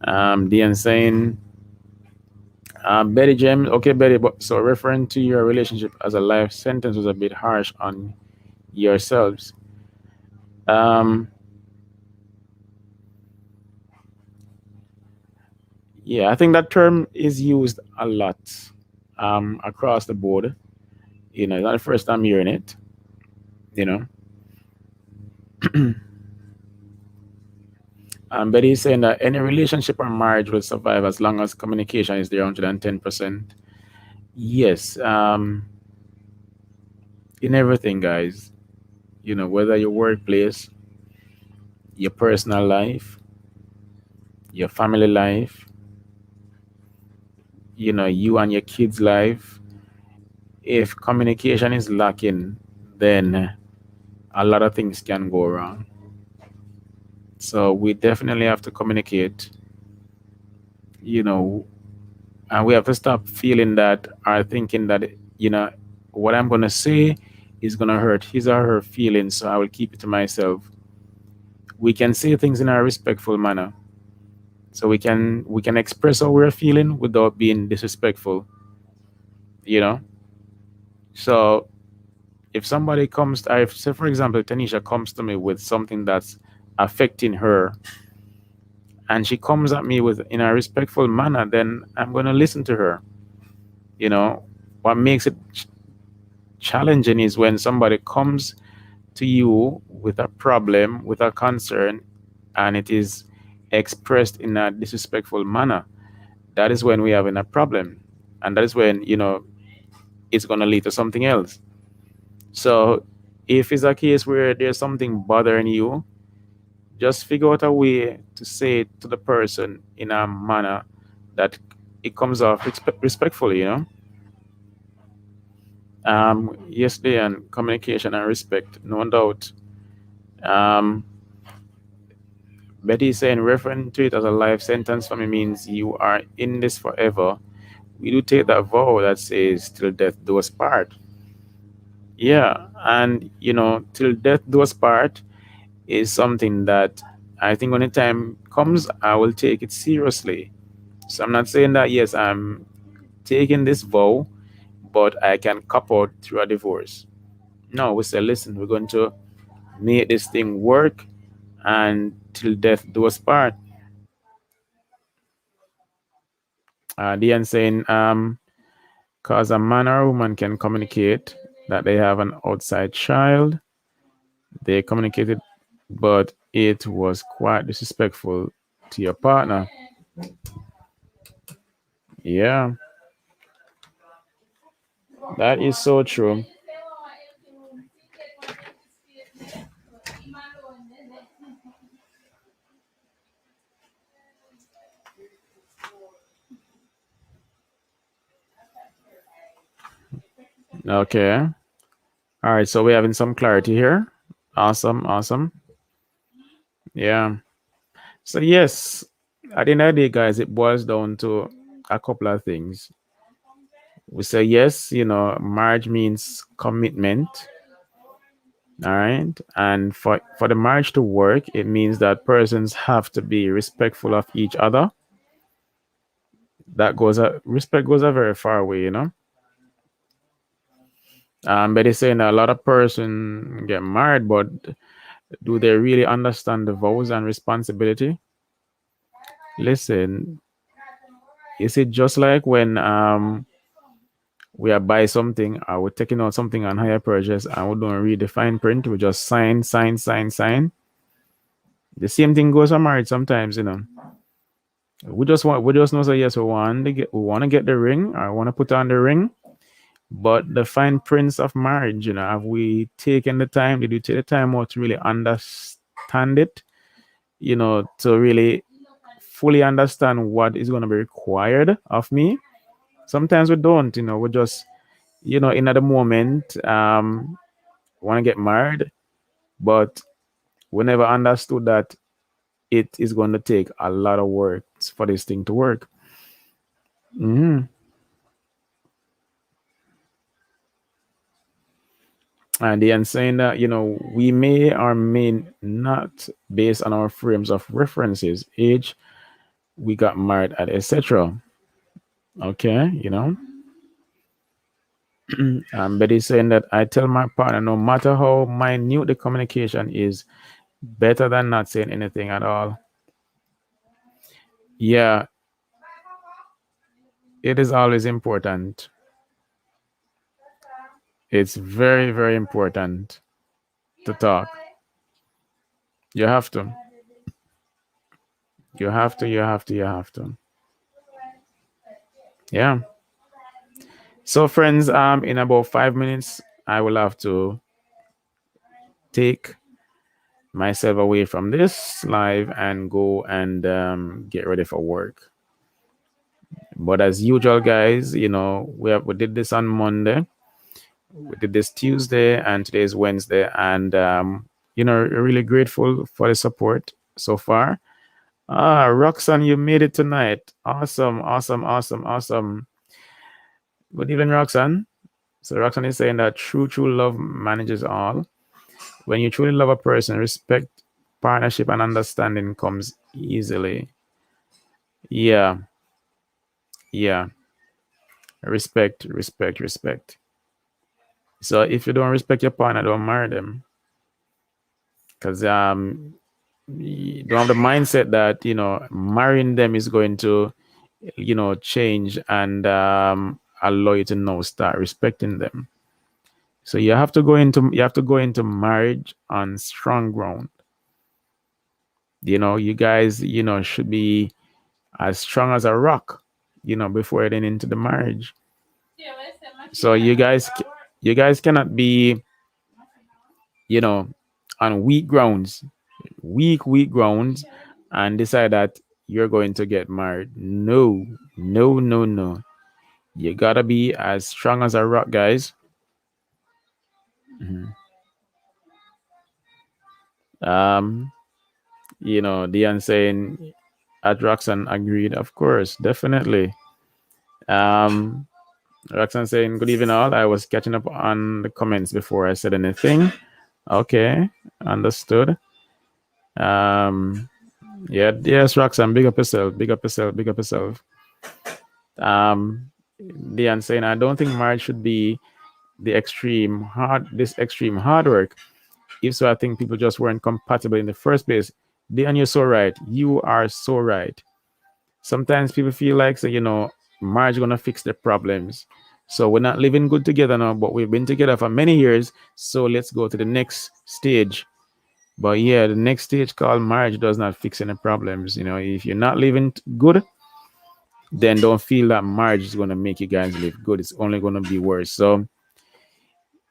S1: Diane saying, Betty James, okay, Betty, but so referring to your relationship as a life sentence was a bit harsh on yourselves. Um, yeah, I think that term is used a lot across the board. It's not the first time hearing it. You know, Betty is saying that any relationship or marriage will survive as long as communication is there 110%. Yes, in everything, guys. Whether your workplace, your personal life, your family life, you and your kids' life. If communication is lacking, then a lot of things can go wrong. So we definitely have to communicate, you know, and we have to stop feeling that or thinking that, what I'm going to say is going to hurt his or her feelings, so I will keep it to myself. We can say things in a respectful manner. So we can express how we're feeling without being disrespectful, you know. So if somebody comes, if say for example, Tanisha comes to me with something that's affecting her, and she comes at me with in a respectful manner, then I'm going to listen to her. You know, what makes it challenging is when somebody comes to you with a problem, with a concern, and it is expressed in a disrespectful manner. That is when we have a problem, and that is when it's going to lead to something else. So if it's a case where there's something bothering you, just figure out a way to say it to the person in a manner that it comes off respectfully. Yes, they and communication and respect, no doubt. Um, Betty is saying referring to it as a life sentence for me means you are in this forever. We do take that vow that says till death do us part. Yeah, and till death do us part is something that I think when the time comes, I will take it seriously. So I'm not saying that yes, I'm taking this vow, but I can cop out through a divorce. No, we say, listen, we're going to make this thing work and till death do us part. Diane saying, cause a man or a woman can communicate that they have an outside child. They communicated, but it was quite disrespectful to your partner. Yeah, that is so true. Okay. All right. So we're having some clarity here. Awesome. Awesome. Yeah. So, yes, at the end of the day, guys, it boils down to a couple of things. We say, yes, marriage means commitment. All right. And for the marriage to work, it means that persons have to be respectful of each other. Respect goes a very far way. But they're saying a lot of person get married, but do they really understand the vows and responsibility? Listen, is it just like when we are buy something or we're taking out something on higher purchase and we don't read the fine print, we just sign, sign, sign, sign. The same thing goes for marriage sometimes. We just know say yes, we want to get the ring or want to put on the ring, but the fine prints of marriage, have we taken the time? Did you take the time out to really understand it? To really fully understand what is going to be required of me. Sometimes we don't, we just, in at the moment, want to get married, but we never understood that it is going to take a lot of work for this thing to work. hmm And then saying that, we may or may not, based on our frames of references, age, we got married at, etc. Okay, Betty's saying that I tell my partner no matter how minute the communication is, better than not saying anything at all. Yeah, it is always important. It's very, very important to talk. You have to. You have to, you have to, you have to. Yeah. So friends, in about 5 minutes, I will have to take myself away from this live and go and get ready for work. But as usual, guys, we did this on Monday, we did this Tuesday, and today is Wednesday, and really grateful for the support so far. Roxanne, you made it tonight. Awesome, awesome, awesome, awesome. Good evening, Roxanne. So Roxanne is saying that true love manages all. When you truly love a person, respect, partnership, and understanding comes easily. Yeah, yeah. Respect, respect, respect. So if you don't respect your partner, don't marry them. Because you don't have the mindset that marrying them is going to change and allow you to now start respecting them. So you have to go into marriage on strong ground. You guys should be as strong as a rock before heading into the marriage. So you guys cannot be you know on weak grounds, and decide that you're going to get married. No, no, no, no. You gotta be as strong as a rock, guys. Um, Dion saying at Roxanne agreed, of course, definitely. Um, Roxanne saying, good evening all. I was catching up on the comments before I said anything. Okay, understood. Um, yeah, yes, Roxanne, big up yourself, big up yourself, big up yourself. Dion saying, I don't think marriage should be this extreme hard work. If so, I think people just weren't compatible in the first place. Dion, you're so right. You are so right. Sometimes people feel like, so, marriage gonna fix their problems. So we're not living good together now, but we've been together for many years. So let's go to the next stage. But yeah, the next stage called marriage does not fix any problems. If you're not living good, then don't feel that marriage is gonna make you guys live good. It's only gonna be worse. So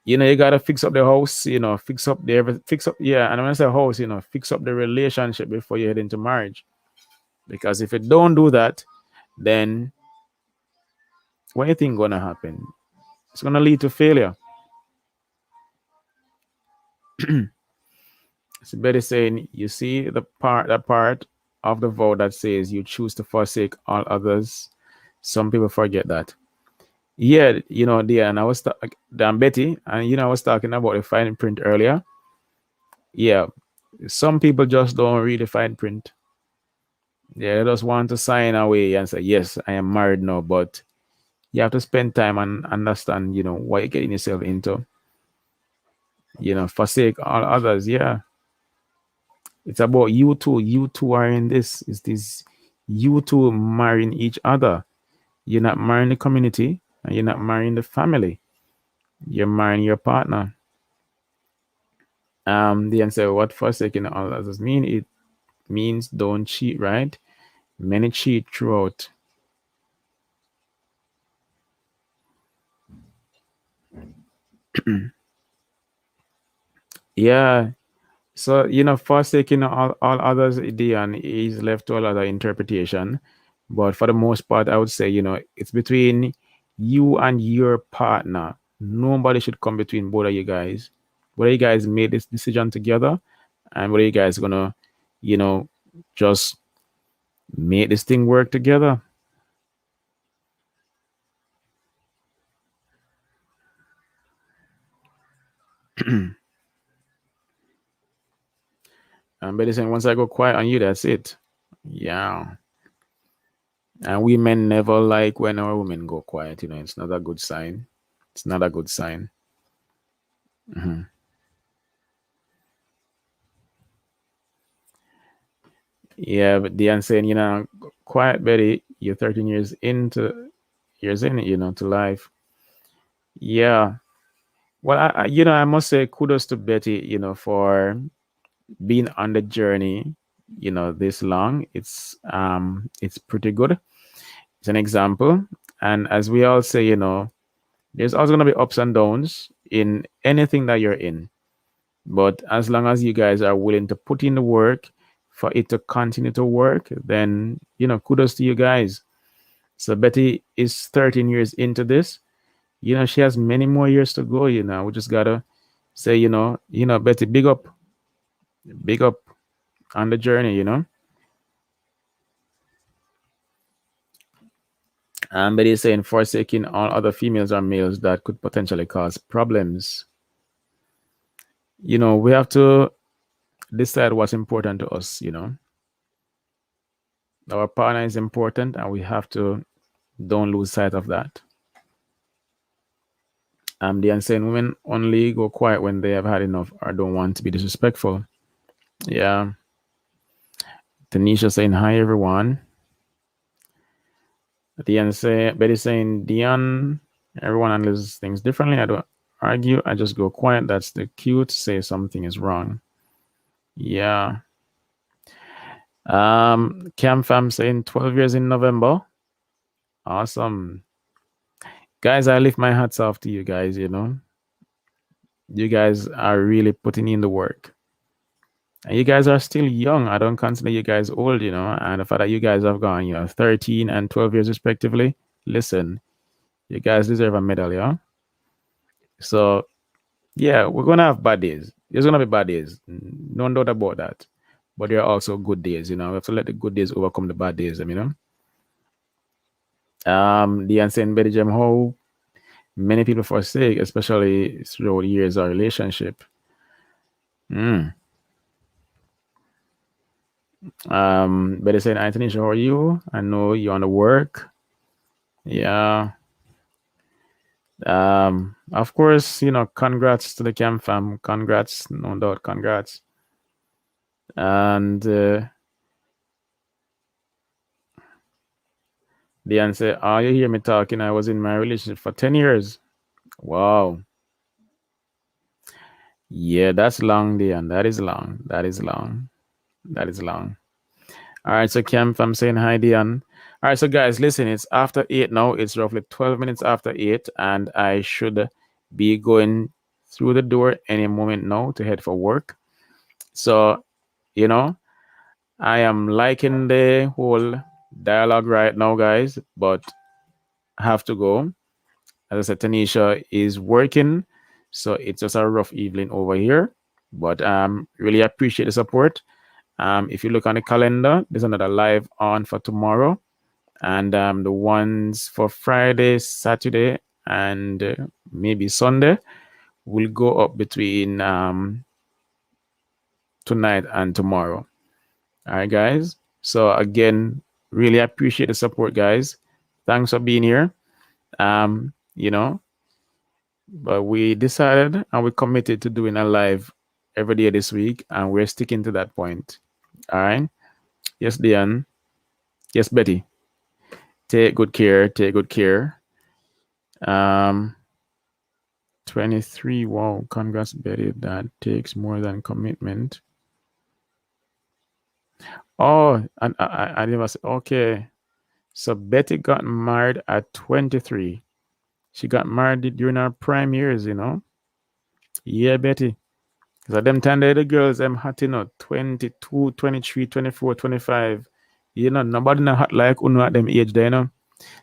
S1: you gotta fix up the house. Fix up. Yeah, and when I say house, fix up the relationship before you head into marriage. Because if you don't do that, then what do you think gonna happen? It's gonna lead to failure. So Betty saying, you see that part of the vow that says you choose to forsake all others. Some people forget that. Yeah, and I was Betty, and I was talking about the fine print earlier. Yeah, some people just don't read the fine print. Yeah, they just want to sign away and say, yes, I am married now, but you have to spend time and understand, what you're getting yourself into. Forsake all others. Yeah. It's about you two. You two are in this. It's this you two marrying each other. You're not marrying the community and you're not marrying the family. You're marrying your partner. The answer, what forsaking all others mean? It means don't cheat, right? Many cheat throughout. Yeah. So, forsaking all others, Dion, is left to a lot of interpretation. But for the most part, I would say, it's between you and your partner. Nobody should come between both of you guys. Whether you guys made this decision together and whether you guys gonna, just make this thing work together. And by the saying, once I go quiet on you, that's it. Yeah. And women never like when our women go quiet. It's not a good sign. It's not a good sign. Yeah, but Diane saying, quiet Betty, you're 13 years in, to life. Yeah. Well, I must say kudos to Betty, for being on the journey, this long. It's pretty good. It's an example. And as we all say, there's also gonna be ups and downs in anything that you're in. But as long as you guys are willing to put in the work for it to continue to work, then kudos to you guys. So Betty is 13 years into this. She has many more years to go. We just gotta say, Betty, big up on the journey. And Betty is saying forsaking all other females or males that could potentially cause problems. We have to decide what's important to us. Our partner is important, and we have to don't lose sight of that. The insane women only go quiet when they have had enough or don't want to be disrespectful. Yeah. Tanisha saying hi everyone. Betty saying Dion, everyone handles things differently. I don't argue. I just go quiet. That's the cue to say something is wrong. Yeah. Cam Fam saying 12 years in November. Awesome. Guys, I lift my hats off to you guys, You guys are really putting in the work. And you guys are still young. I don't consider you guys old, And the fact that you guys have gone, 13 and 12 years respectively. Listen, you guys deserve a medal, yeah? So Yeah, we're gonna have bad days. There's gonna be bad days, no doubt about that. But there are also good days. We have to let the good days overcome the bad days. The unseen Betty Jam, how many people forsake, especially throughout years of relationship. Mm. Betty saying, Anthony, how are you? I know you're on the work. Yeah. Of course, congrats to the Cam fam. Congrats, no doubt, congrats. And the answer, oh, you hear me talking? I was in my relationship for 10 years. Wow. Yeah, that's long, Dian. That is long. That is long. That is long. All right, so Cam, I'm saying hi, Dian. All right, so guys, listen, it's after 8 now. It's roughly 12 minutes after 8, and I should be going through the door any moment now to head for work. So, you know, I am liking the whole dialogue right now, guys, but I have to go. As I said, Tanisha is working, so it's just a rough evening over here. But really appreciate the support. If you look on the calendar, there's another live on for tomorrow, and the ones for Friday, Saturday, and maybe Sunday will go up between tonight and tomorrow. All right, guys. So again, really appreciate the support, guys. Thanks for being here. Um, you know, but we decided and we committed to doing a live every day this week, and we're sticking to that point. All right. Yes, Diane. Yes, Betty. Take good care. Take good care. Um, 23. Wow. Congrats, Betty. That takes more than commitment. Oh, and I never said, okay. So Betty got married at 23. She got married during her prime years. Yeah, Betty. So them time there the girls them hot 22, 23, 24, 25. Nobody not hot like uno at them age there.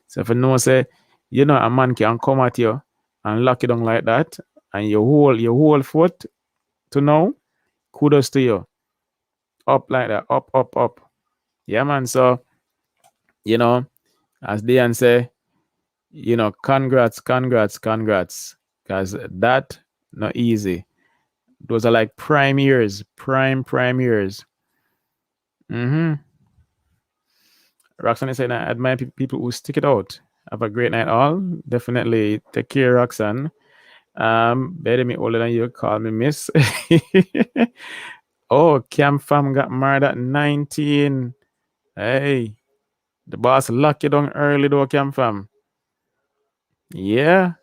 S1: So if you know say, a man can come at you and lock you down like that and your whole foot to now, kudos to you. Up like that, up, up, up. Yeah, man. So, you know, as Diane say, congrats, congrats, congrats. Cause that not easy. Those are like prime years, prime years. Mm-hmm. Roxanne is saying, I admire people who stick it out. Have a great night, all. Definitely take care, Roxanne. Better me older than you, call me miss. Oh, Cam Fam got married at 19. Hey, the boss locked you down early though, Cam Fam. Yeah.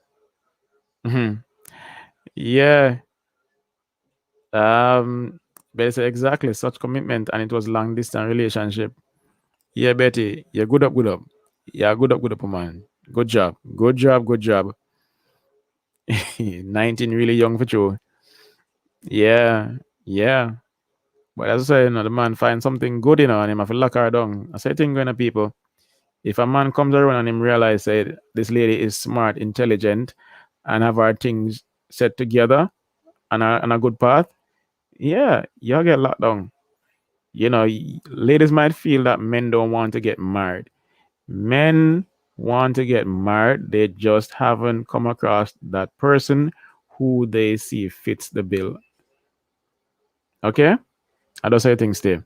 S1: Mm-hmm. Yeah. Um, Betty said exactly such commitment, and it was long distance relationship. Yeah, Betty, you're good up, good up. Yeah, good up, man. Good job, good job, good job. 19 really young for you. Yeah, yeah. But as I say, the man find something good, and him have to lock her down. I say thing going to people. If a man comes around and him realize say this lady is smart, intelligent, and have her things set together and on a good path, yeah, you'll get locked down. Ladies might feel that men don't want to get married. Men want to get married, they just haven't come across that person who they see fits the bill. Okay? I don't say things, Steve.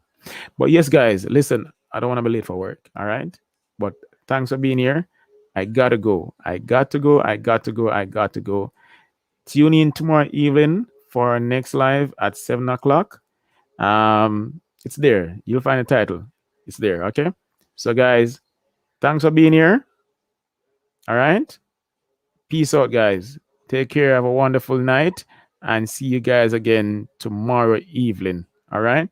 S1: But yes, guys, listen, I don't want to be late for work. All right? But thanks for being here. I gotta go. I got to go. I got to go. I got to go. Tune in tomorrow evening for our next live at 7 o'clock. It's there. You'll find the title. It's there. Okay. So, guys, thanks for being here. All right. Peace out, guys. Take care. Have a wonderful night and see you guys again tomorrow evening. All right.